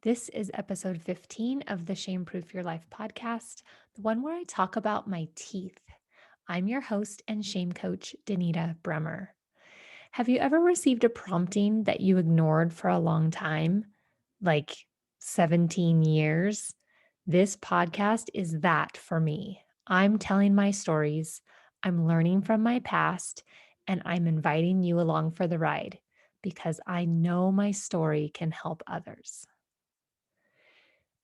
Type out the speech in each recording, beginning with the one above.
This is episode 15 of the Shame Proof Your Life podcast, the one where I talk about my teeth. I'm your host and shame coach, Danita Bremer. Have you ever received a prompting that you ignored for a long time, like 17 years? This podcast is that for me. I'm telling my stories, I'm learning from my past, and I'm inviting you along for the ride because I know my story can help others.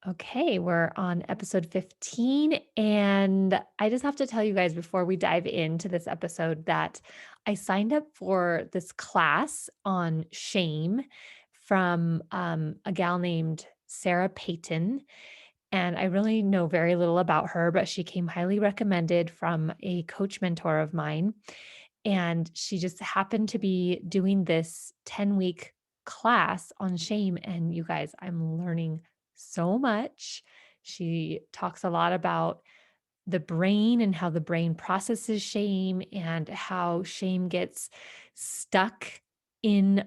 Okay, we're on episode 15. And I just have to tell you guys before we dive into this episode that I signed up for this class on shame from a gal named Sarah Payton. And I really know very little about her, but she came highly recommended from a coach mentor of mine. And she just happened to be doing this 10-week class on shame. And you guys, I'm learning so much. She talks a lot about the brain and how the brain processes shame and how shame gets stuck in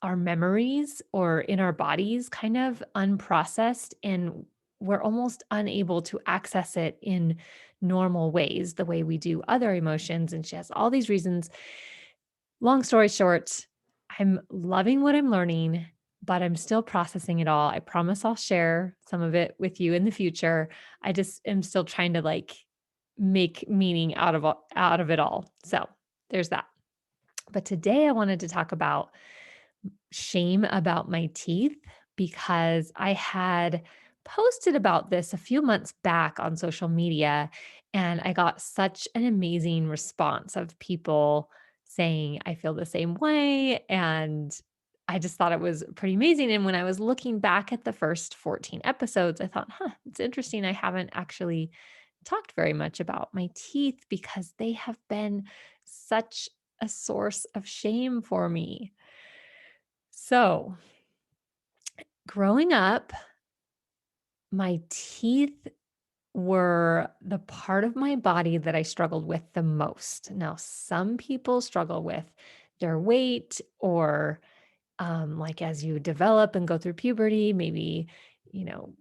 our memories or in our bodies, kind of unprocessed, and we're almost unable to access it in normal ways, the way we do other emotions. And she has all these reasons. Long story short, I'm loving what I'm learning, but I'm still processing it all. I promise I'll share some of it with you in the future. I just am still trying to make meaning out of it all. So there's that. But today I wanted to talk about shame about my teeth because I had posted about this a few months back on social media, and I got such an amazing response of people saying, I feel the same way. And I just thought it was pretty amazing. And when I was looking back at the first 14 episodes, I thought, it's interesting. I haven't actually talked very much about my teeth because they have been such a source of shame for me. So, growing up, my teeth were the part of my body that I struggled with the most. Now, some people struggle with their weight or like as you develop and go through puberty, maybe, you know,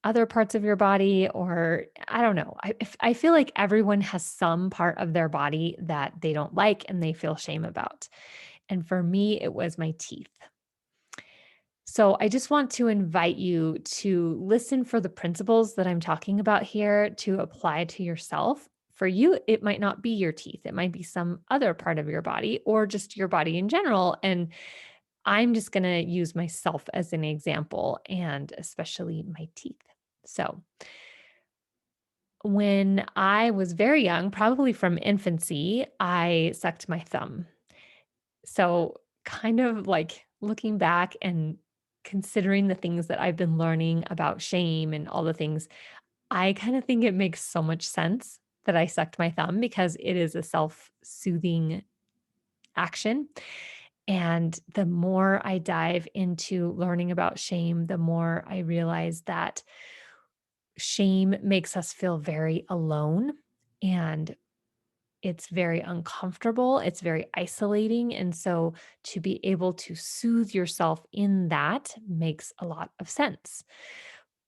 other parts of your body, or I don't know. I feel like everyone has some part of their body that they don't like and they feel shame about. And for me, it was my teeth. So, I just want to invite you to listen for the principles that I'm talking about here to apply to yourself. For you, it might not be your teeth, it might be some other part of your body or just your body in general. And I'm just going to use myself as an example and especially my teeth. So, when I was very young, probably from infancy, I sucked my thumb. So, kind of like looking back and considering the things that I've been learning about shame and all the things, I kind of think it makes so much sense that I sucked my thumb because it is a self soothing action. And the more I dive into learning about shame, the more I realize that shame makes us feel very alone. And it's very uncomfortable, it's very isolating, and so to be able to soothe yourself in that makes a lot of sense.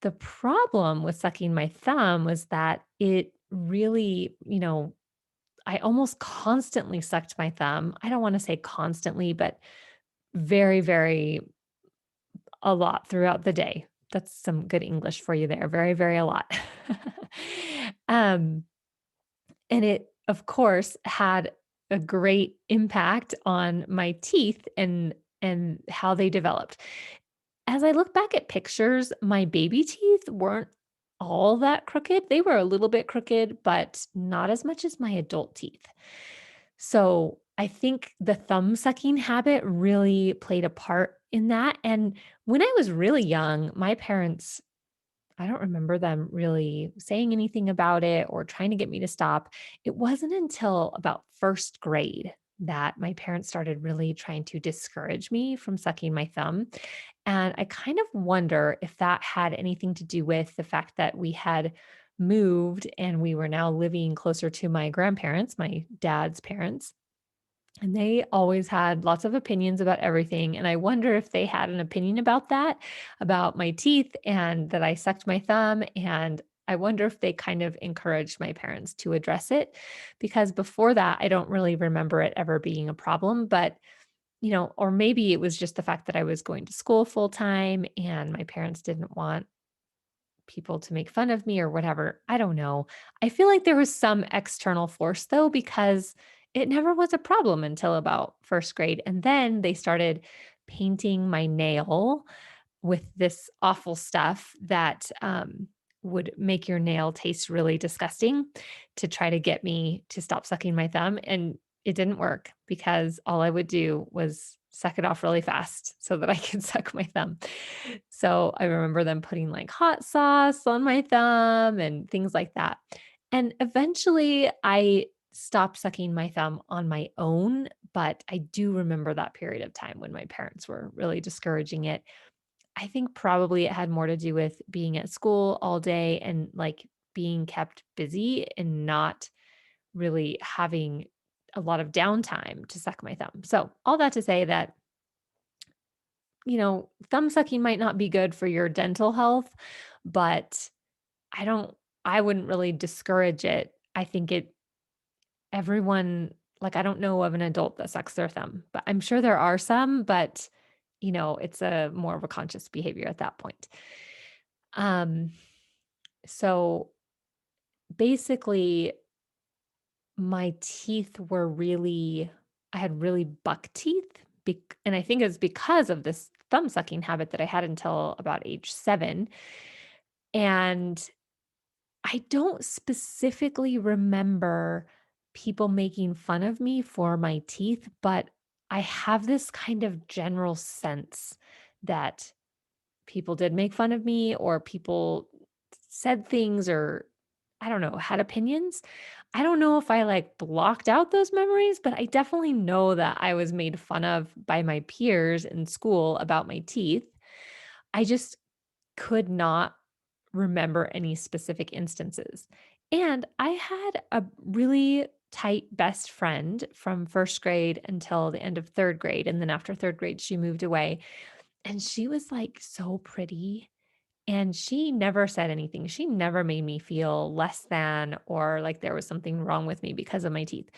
The problem with sucking my thumb was that it really, I almost constantly sucked my thumb. I don't wanna say constantly, but very, very a lot throughout the day. That's some good English for you there. Very, very a lot. Um And it, of course, had a great impact on my teeth and how they developed. As I look back at pictures, my baby teeth weren't all that crooked. They were a little bit crooked, but not as much as my adult teeth. So I think the thumb sucking habit really played a part in that. And when I was really young, my parents, I don't remember them really saying anything about it or trying to get me to stop. It wasn't until about first grade that my parents started really trying to discourage me from sucking my thumb. And I kind of wonder if that had anything to do with the fact that we had moved and we were now living closer to my grandparents, my dad's parents. And they always had lots of opinions about everything, and I wonder if they had an opinion about that, about my teeth and that I sucked my thumb, and I wonder if they kind of encouraged my parents to address it, because before that, I don't really remember it ever being a problem, but, or maybe it was just the fact that I was going to school full time and my parents didn't want people to make fun of me or whatever. I don't know. I feel like there was some external force though, because it never was a problem until about first grade. And then they started painting my nail with this awful stuff that would make your nail taste really disgusting to try to get me to stop sucking my thumb. And it didn't work because all I would do was suck it off really fast so that I could suck my thumb. So I remember them putting like hot sauce on my thumb and things like that. And eventually I stopped sucking my thumb on my own, but I do remember that period of time when my parents were really discouraging it. I think probably it had more to do with being at school all day and like being kept busy and not really having a lot of downtime to suck my thumb. So, all that to say that, thumb sucking might not be good for your dental health, but I don't, I wouldn't really discourage it. I think everyone, like, I don't know of an adult that sucks their thumb, but I'm sure there are some, but it's a more of a conscious behavior at that point. Um, so basically, my teeth were really, I had really buck teeth. And I think it's because of this thumb sucking habit that I had until about age 7. And I don't specifically remember people making fun of me for my teeth, but I have this kind of general sense that people did make fun of me or people said things or I don't know, had opinions. I don't know if I like blocked out those memories, but I definitely know that I was made fun of by my peers in school about my teeth. I just could not remember any specific instances. And I had a really tight best friend from first grade until the end of third grade. And then after third grade, she moved away. And she was like so pretty. And she never said anything. She never made me feel less than or like there was something wrong with me because of my teeth.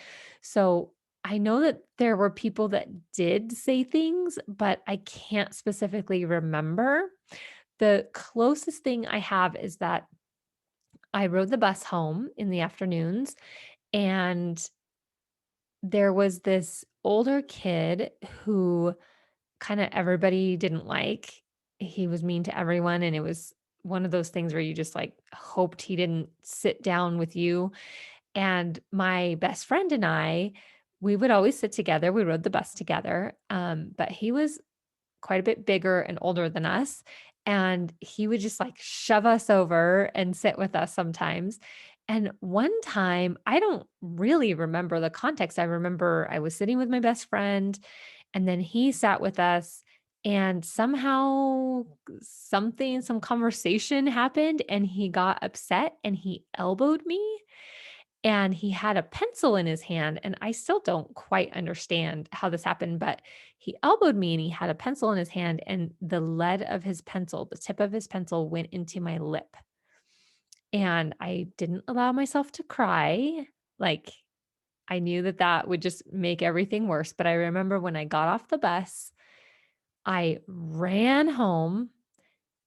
So I know that there were people that did say things, but I can't specifically remember. The closest thing I have is that I rode the bus home in the afternoons, and there was this older kid who kinda everybody didn't like. He was mean to everyone, and it was one of those things where you just, like, hoped he didn't sit down with you, and my best friend and I, we would always sit together, we rode the bus together, but he was quite a bit bigger and older than us, and he would just, like, shove us over and sit with us sometimes, and one time, I don't really remember the context, I remember I was sitting with my best friend, and then he sat with us, and somehow some conversation happened, and he got upset, and he elbowed me, and he had a pencil in his hand, and I still don't quite understand how this happened, but he elbowed me and he had a pencil in his hand, and the lead of his pencil, the tip of his pencil went into my lip. And I didn't allow myself to cry. Like, I knew that that would just make everything worse. But I remember when I got off the bus, I ran home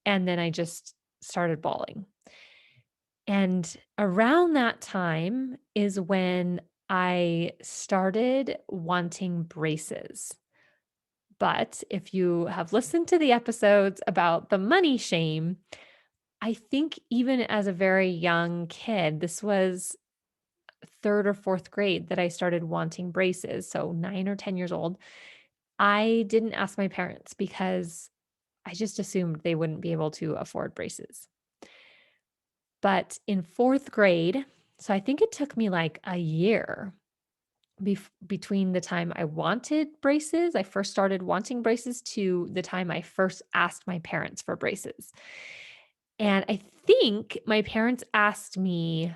and then I just started bawling. And around that time is when I started wanting braces. But if you have listened to the episodes about the money shame, I think even as a very young kid, this was third or fourth grade that I started wanting braces. So 9 or 10 years old. I didn't ask my parents because I just assumed they wouldn't be able to afford braces. But in fourth grade, so I think it took me like a year between the time I wanted braces, I first started wanting braces, to the time I first asked my parents for braces. And I think my parents asked me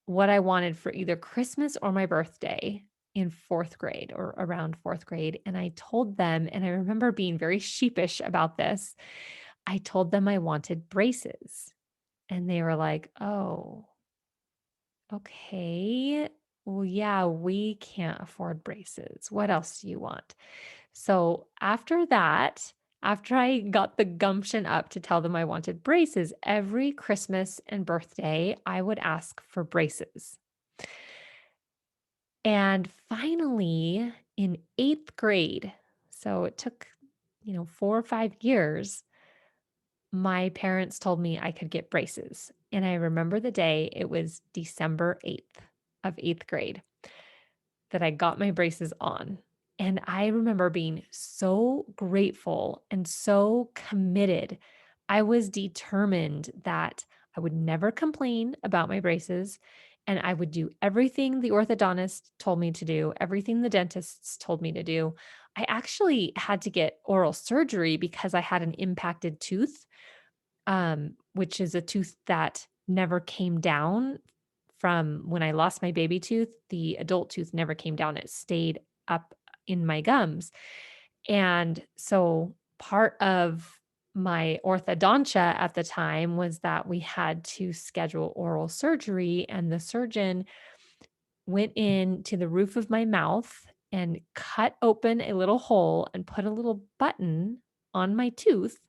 what I wanted for either Christmas or my birthday. in 4th grade or around 4th grade. And I told them, and I remember being very sheepish about this. I told them I wanted braces. And they were like, "Oh, okay. Well, yeah, we can't afford braces. What else do you want?" So after that, after I got the gumption up to tell them I wanted braces, every Christmas and birthday, I would ask for braces. And finally, in 8th grade, so it took, 4 or 5 years, my parents told me I could get braces. And I remember the day, it was December 8th of 8th grade that I got my braces on. And I remember being so grateful and so committed. I was determined that I would never complain about my braces and I would do everything the orthodontist told me to do, everything the dentists told me to do. I actually had to get oral surgery because I had an impacted tooth, which is a tooth that never came down from when I lost my baby tooth. The adult tooth never came down, it stayed up in my gums. And so part of my orthodontia at the time was that we had to schedule oral surgery, and the surgeon went into the roof of my mouth and cut open a little hole and put a little button on my tooth,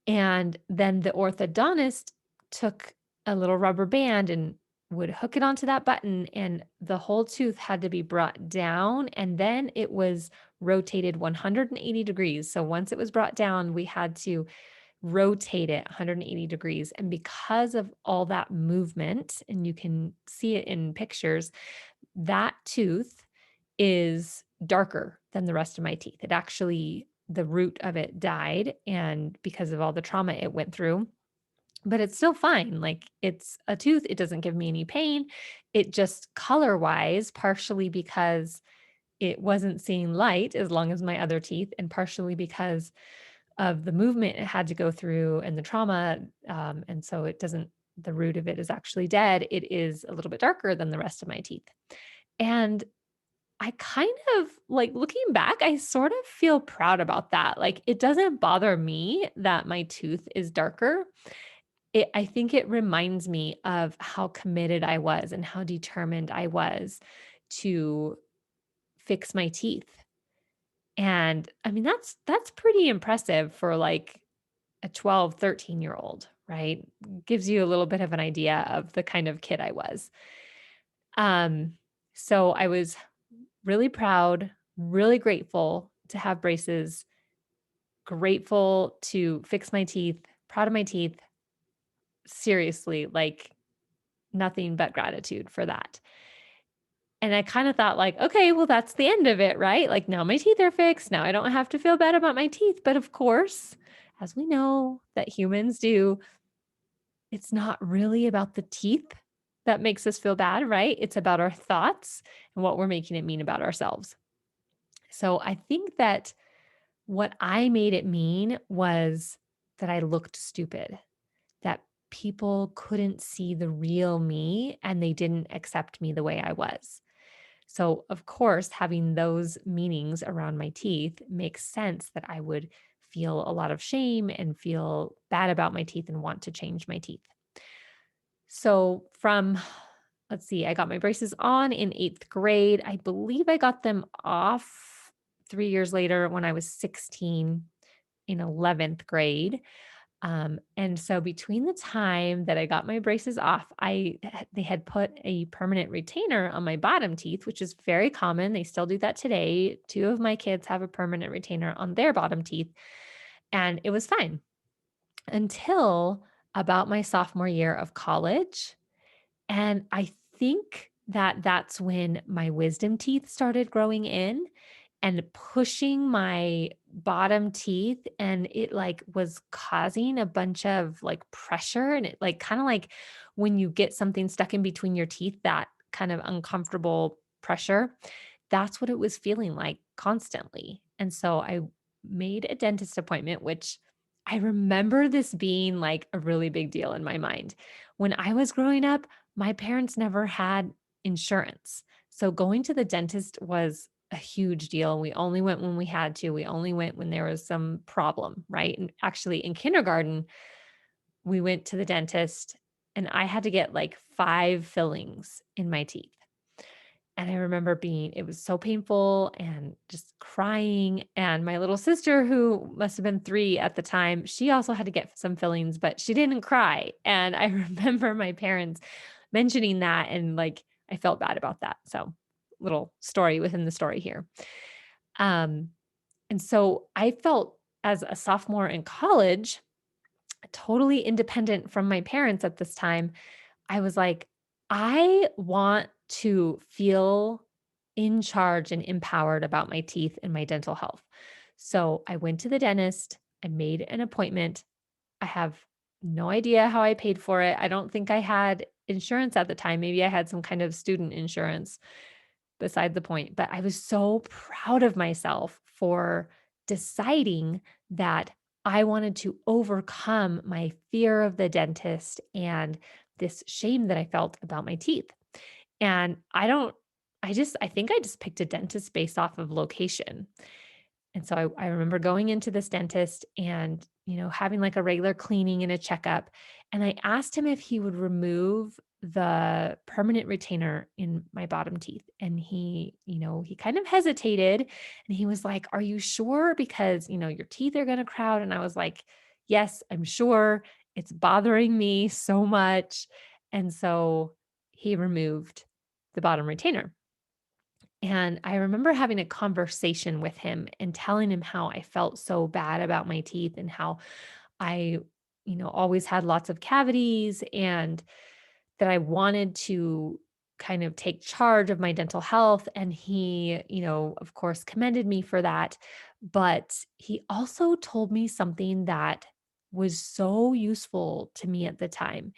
and then the orthodontist took a little rubber band and would hook it onto that button, and the whole tooth had to be brought down, and then it was rotated 180 degrees. So once it was brought down, we had to rotate it 180 degrees. And because of all that movement, and you can see it in pictures, that tooth is darker than the rest of my teeth. It actually, the root of it died, and because of all the trauma it went through, but it's still fine. Like, it's a tooth, it doesn't give me any pain. It just color wise, partially because it wasn't seeing light as long as my other teeth, and partially because of the movement it had to go through and the trauma. And so it doesn't, the root of it is actually dead. It is a little bit darker than the rest of my teeth. And I kind of like, looking back, I sort of feel proud about that. Like, it doesn't bother me that my tooth is darker. I think it reminds me of how committed I was and how determined I was to fix my teeth. And I mean, that's pretty impressive for like a 12, 13-year old, right? Gives you a little bit of an idea of the kind of kid I was. Um, so I was really proud, really grateful to have braces, grateful to fix my teeth, proud of my teeth. Seriously, like, nothing but gratitude for that. And I kind of thought, like, okay, well, that's the end of it, right? Like, now my teeth are fixed. Now I don't have to feel bad about my teeth. But of course, as we know that humans do, it's not really about the teeth that makes us feel bad, right? It's about our thoughts and what we're making it mean about ourselves. So I think that what I made it mean was that I looked stupid, that people couldn't see the real me and they didn't accept me the way I was. So, of course, having those meanings around my teeth makes sense that I would feel a lot of shame and feel bad about my teeth and want to change my teeth. So, from, let's see, I got my braces on in 8th grade. I believe I got them off 3 years later when I was 16 in 11th grade. And so between the time that I got my braces off, they had put a permanent retainer on my bottom teeth, which is very common. They still do that today. Two of my kids have a permanent retainer on their bottom teeth, and it was fine until about my sophomore year of college. And I think that that's when my wisdom teeth started growing in and pushing my bottom teeth, and it like was causing a bunch of like pressure, and it like kind of like when you get something stuck in between your teeth, that kind of uncomfortable pressure. That's what it was feeling like constantly. And so I made a dentist appointment, which I remember this being like a really big deal in my mind. When I was growing up, my parents never had insurance. So going to the dentist was a huge deal. We only went when we had to. We only went when there was some problem, right? And actually in kindergarten, we went to the dentist and I had to get like 5 fillings in my teeth. And I remember it was so painful and just crying. And my little sister, who must have been 3 at the time, she also had to get some fillings, but she didn't cry. And I remember my parents mentioning that and like I felt bad about that. So, little story within the story here. Um, and so I felt as a sophomore in college, totally independent from my parents at this time. I was like, I want to feel in charge and empowered about my teeth and my dental health. So I went to the dentist, I made an appointment. I have no idea how I paid for it. I don't think I had insurance at the time. Maybe I had some kind of student insurance, beside the point. But I was so proud of myself for deciding that I wanted to overcome my fear of the dentist and this shame that I felt about my teeth. And I think I just picked a dentist based off of location. And so I remember going into this dentist and, having like a regular cleaning and a checkup. And I asked him if he would remove the permanent retainer in my bottom teeth. And he kind of hesitated and he was like, "Are you sure? Because, your teeth are going to crowd." And I was like, "Yes, I'm sure. It's bothering me so much." And so he removed the bottom retainer. And I remember having a conversation with him and telling him how I felt so bad about my teeth and how I, always had lots of cavities and that I wanted to kind of take charge of my dental health. And he, of course, commended me for that. But he also told me something that was so useful to me at the time.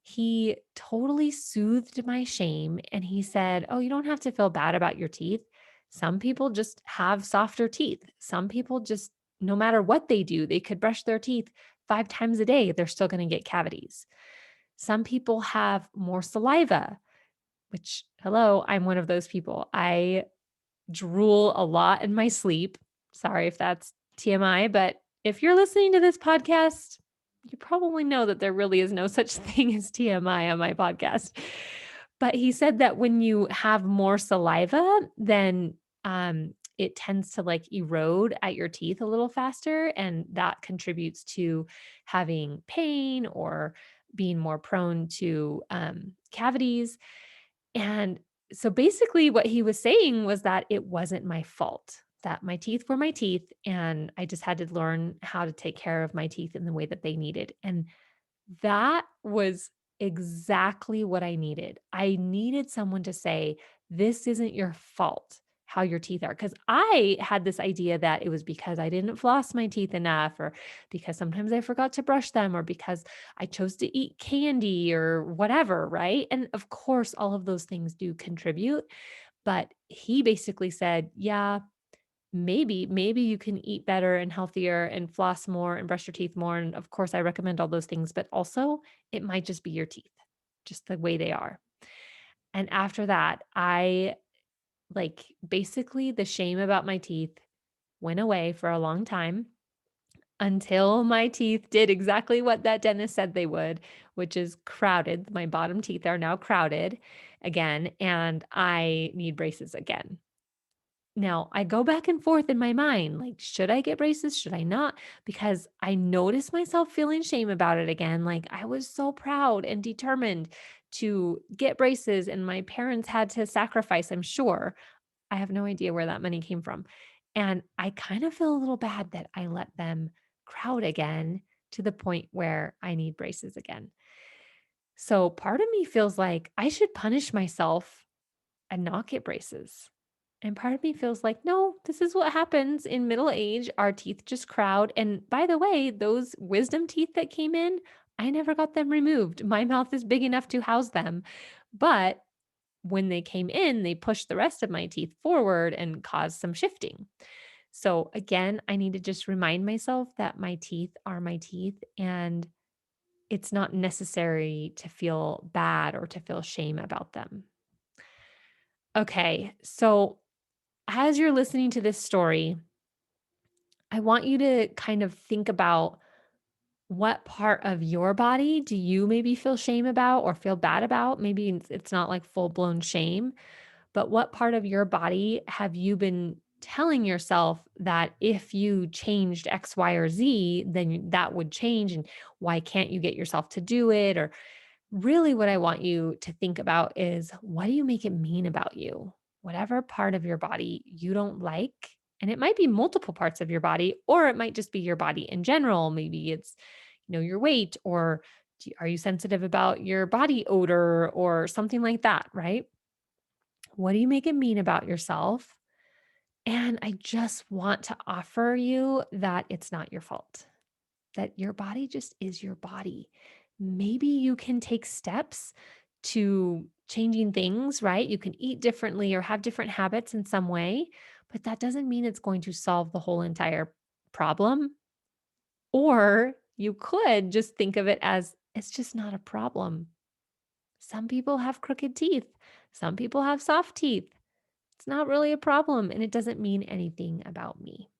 He totally soothed my shame and he said, "Oh, you don't have to feel bad about your teeth. Some people just have softer teeth. Some people just, no matter what they do, they could brush their teeth 5 times a day, they're still going to get cavities. Some people have more saliva," which, hello, I'm one of those people. I drool a lot in my sleep. Sorry if that's TMI, but if you're listening to this podcast, you probably know that there really is no such thing as TMI on my podcast. But he said that when you have more saliva, then it tends to like erode at your teeth a little faster. And that contributes to having pain or being more prone to cavities. And so basically, what he was saying was that it wasn't my fault, that my teeth were my teeth, and I just had to learn how to take care of my teeth in the way that they needed. And that was exactly what I needed. I needed someone to say, "This isn't your fault how your teeth are." Because I had this idea that it was because I didn't floss my teeth enough, or because sometimes I forgot to brush them, or because I chose to eat candy or whatever. Right. And of course, all of those things do contribute. But he basically said, "Yeah, maybe you can eat better and healthier and floss more and brush your teeth more, and of course I recommend all those things, but also it might just be your teeth, just the way they are." And after that, I like basically the shame about my teeth went away for a long time until my teeth did exactly what that dentist said they would, which is crowded. My bottom teeth are now crowded again, and I need braces again. Now, I go back and forth in my mind, like, should I get braces? Should I not? Because I notice myself feeling shame about it again. Like, I was so proud and determined to get braces, and my parents had to sacrifice, I'm sure. I have no idea where that money came from. And I kind of feel a little bad that I let them crowd again to the point where I need braces again. So part of me feels like I should punish myself and not get braces. And part of me feels like, no, this is what happens in middle age. Our teeth just crowd. And by the way, those wisdom teeth that came in, I never got them removed. My mouth is big enough to house them. But when they came in, they pushed the rest of my teeth forward and caused some shifting. So again, I need to just remind myself that my teeth are my teeth and it's not necessary to feel bad or to feel shame about them. Okay. So, as you're listening to this story, I want you to kind of think about what part of your body do you maybe feel shame about or feel bad about? Maybe it's not like full blown shame, but what part of your body have you been telling yourself that if you changed X, Y, or Z, then that would change? And why can't you get yourself to do it? Or really, what I want you to think about is what do you make it mean about you? Whatever part of your body you don't like, and it might be multiple parts of your body, or it might just be your body in general. Maybe it's, your weight, or are you sensitive about your body odor or something like that, right? What do you make it mean about yourself? And I just want to offer you that it's not your fault, that your body just is your body. Maybe you can take steps to changing things, right? You can eat differently or have different habits in some way, but that doesn't mean it's going to solve the whole entire problem. Or you could just think of it as it's just not a problem. Some people have crooked teeth, some people have soft teeth. It's not really a problem, and it doesn't mean anything about me.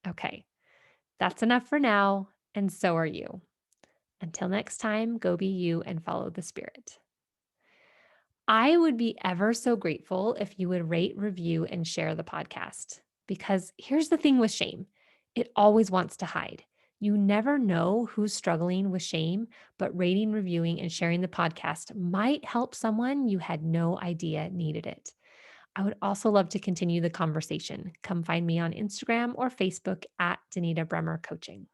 Okay, that's enough for now, and so are you. Until next time, go be you and follow the spirit. I would be ever so grateful if you would rate, review, and share the podcast. Because here's the thing with shame, it always wants to hide. You never know who's struggling with shame, but rating, reviewing, and sharing the podcast might help someone you had no idea needed it. I would also love to continue the conversation. Come find me on Instagram or Facebook at Danita Bremer Coaching.